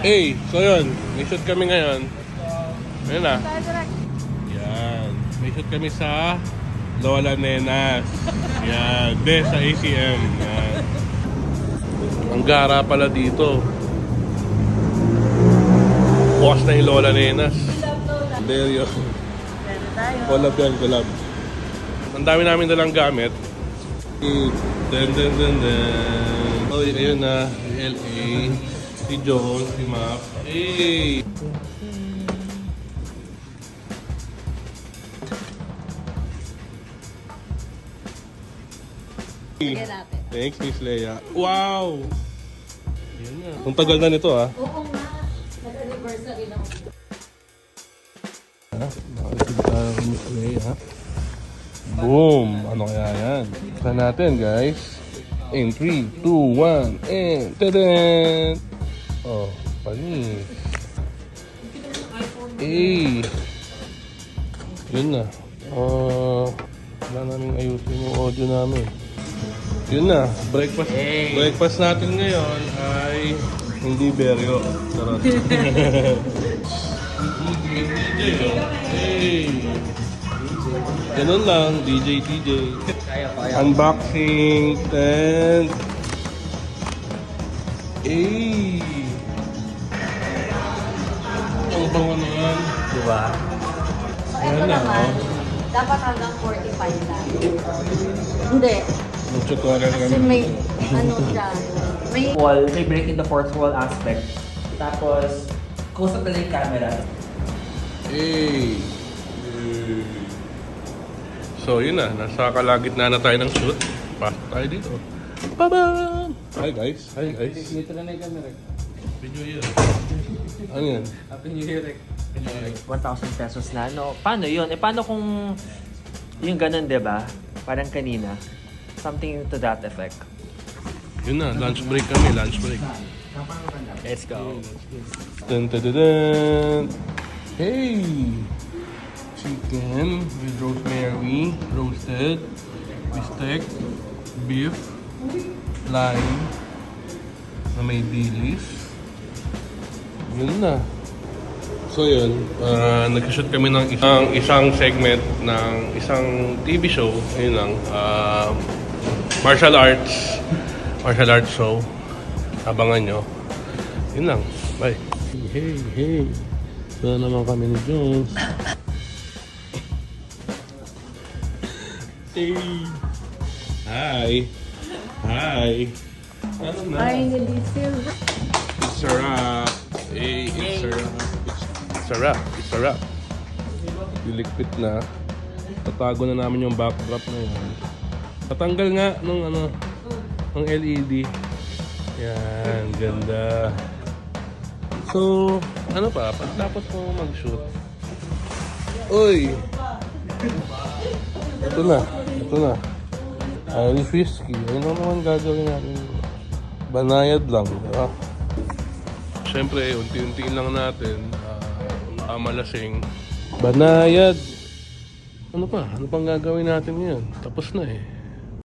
Hey, so yun, may shoot kami ngayon. Ayun na. Yan. May shoot kami sa Lola Nenas. Yan. Sa ACM. Yan. Ang gara pala dito. Bukas na yung Lola Nenas. Beryo. Collab yan, collab. Ang dami namin dalang gamit. Den. Oh, ayun na. LA. Si John, si Map. Hey! Thanks, Miss Leia. Wow! Yan na. Ang tagal na nito, ah. Oo nga. Nag-anniversary lang. Nakikita Miss Leia. Boom! Ano kaya yan? Tignan natin, guys. In 3, 2, 1, and... Tadaan! Oh, panis. Eh. Yun na. Wala namin ayusin yung audio namin. Yun na. Breakfast. Breakfast natin ngayon ay hindi beryo. Charot. Hey. Ganun lang. DJ TJ. Unboxing. Tent. Eh. Ang bango naman. Diba? So, ito naman, dapat hanggang 45 lang. Hindi. Kasi may, ano siya, may... Wall, may break in the fourth wall aspect. Tapos, close up na yung camera. Hey. So, yun na. Nasa kalagitnaan na tayo ng shoot. Pasok tayo dito. Bye-bye! Hi guys. Hi guys. Dito na yung camera. Video yun. Ano yan? Happy New Year, Rick. 1,000 pesos na. No, paano yun? Paano kung yung ganun, diba? Parang kanina. Something to that effect. Yun na. Lunch break kami. Lunch break. Let's go. Dun, dun, dun, dun. Hey! Chicken with rosemary, roasted, bistec, beef, lime, na may dilis. Yun na. So yun, nag-shoot kami ng isang segment ng isang TV show. Yun lang. Martial arts show. Abangan nyo. Yun lang. Bye. Hey. Ito naman kami ni Jones. Hey. Hi. Ano na? Ay, nalisil. It's a wrap. Hey, it's a wrap. Lilikpit na. Tatago na namin yung backdrop na yan. Tatanggal nga ng LED. Yan, ganda. So, ano pa? Pagtapos mo mag-shoot. Uy! Ito na. Irish whiskey. Ano naman gagawin natin? Banayad lang, diba? Siyempre, unti-untiin lang natin. Malasing. Banayad! Ano pa? Ano pang gagawin natin ngayon? Tapos na eh.